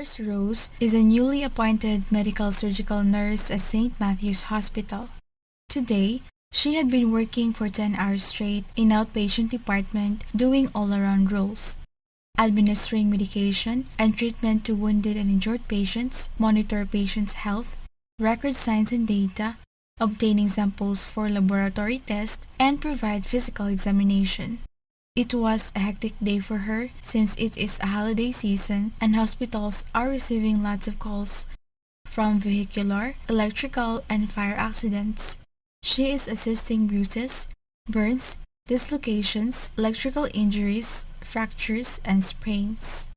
Nurse Rose is a newly appointed medical surgical nurse at St. Matthew's Hospital. Today, she had been working for 10 hours straight in outpatient department doing all-around roles, administering medication and treatment to wounded and injured patients, monitor patients' health, record signs and data, obtaining samples for laboratory tests, and provide physical examination. It was a hectic day for her since it is a holiday season and hospitals are receiving lots of calls from vehicular, electrical, and fire accidents. She is assisting bruises, burns, dislocations, electrical injuries, fractures, and sprains.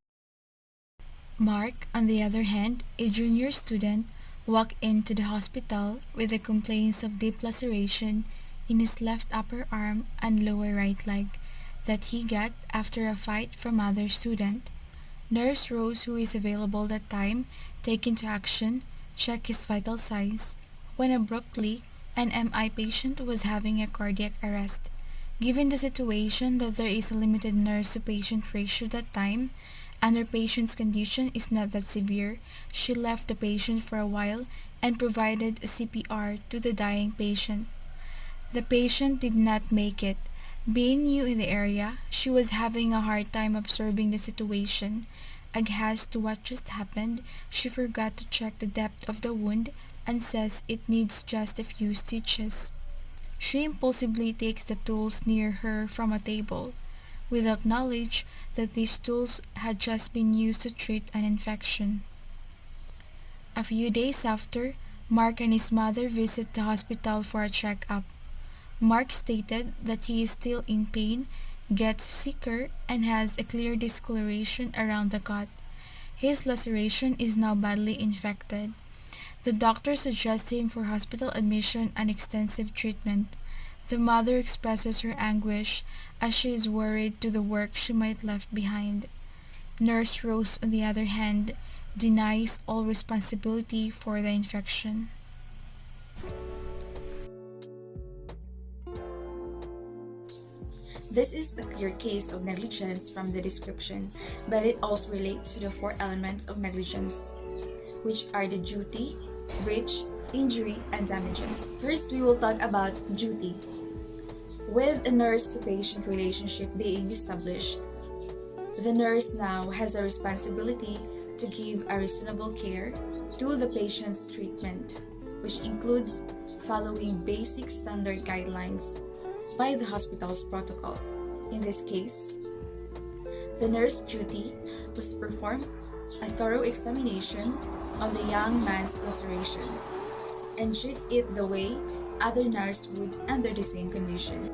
Mark, on the other hand, a junior student, walked into the hospital with the complaints of deep laceration in his left upper arm and lower right leg that he got after a fight from other student. Nurse Rose, who is available that time, take into action, check his vital signs, when abruptly an MI patient was having a cardiac arrest. Given the situation that there is a limited nurse-to-patient ratio that time, and her patient's condition is not that severe, she left the patient for a while and provided a CPR to the dying patient. The patient did not make it. Being new in the area, she was having a hard time absorbing the situation. Aghast to what just happened, she forgot to check the depth of the wound and says it needs just a few stitches. She impulsively takes the tools near her from a table, without knowledge that these tools had just been used to treat an infection. A few days after, Mark and his mother visit the hospital for a checkup. Mark stated that he is still in pain, gets sicker, and has a clear discoloration around the cut. His laceration is now badly infected. The doctor suggests him for hospital admission and extensive treatment. The mother expresses her anguish as she is worried to the work she might left behind. Nurse Rose, on the other hand, denies all responsibility for the infection. This is a clear case of negligence from the description, but it also relates to the four elements of negligence, which are the duty, breach, injury, and damages. First, we will talk about duty. With a nurse-to-patient relationship being established, the nurse now has a responsibility to give a reasonable care to the patient's treatment, which includes following basic standard guidelines by the hospital's protocol. In this case, the nurse's duty was to perform a thorough examination of the young man's laceration and treat it the way other nurses would under the same condition.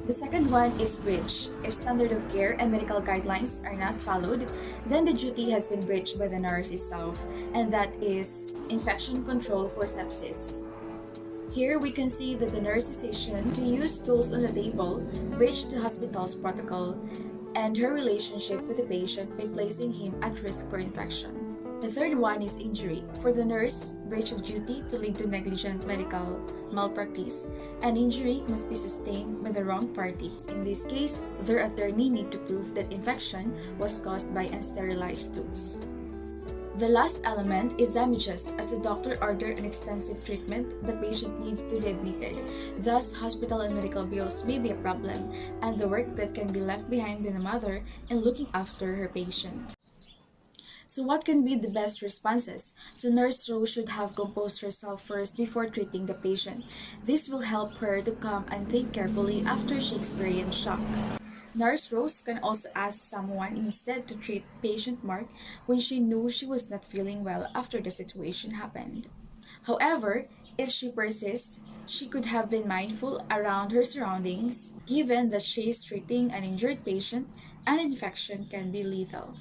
The second one is breach. If standard of care and medical guidelines are not followed, then the duty has been breached by the nurse itself, and that is infection control for sepsis. Here we can see that the nurse's decision to use tools on the table breached the hospital's protocol and her relationship with the patient by placing him at risk for infection. The third one is injury. For the nurse, breach of duty to lead to negligent medical malpractice, an injury must be sustained by the wrong party. In this case, their attorney need to prove that infection was caused by unsterilized tools. The last element is damages. As the doctor ordered an extensive treatment, the patient needs to be admitted. Thus, hospital and medical bills may be a problem, and the work that can be left behind by the mother in looking after her patient. So what can be the best responses? So Nurse Rose should have composed herself first before treating the patient. This will help her to calm and think carefully after she experienced shock. Nurse Rose can also ask someone instead to treat patient Mark when she knew she was not feeling well after the situation happened. However, if she persists, she could have been mindful around her surroundings, given that she is treating an injured patient and infection can be lethal.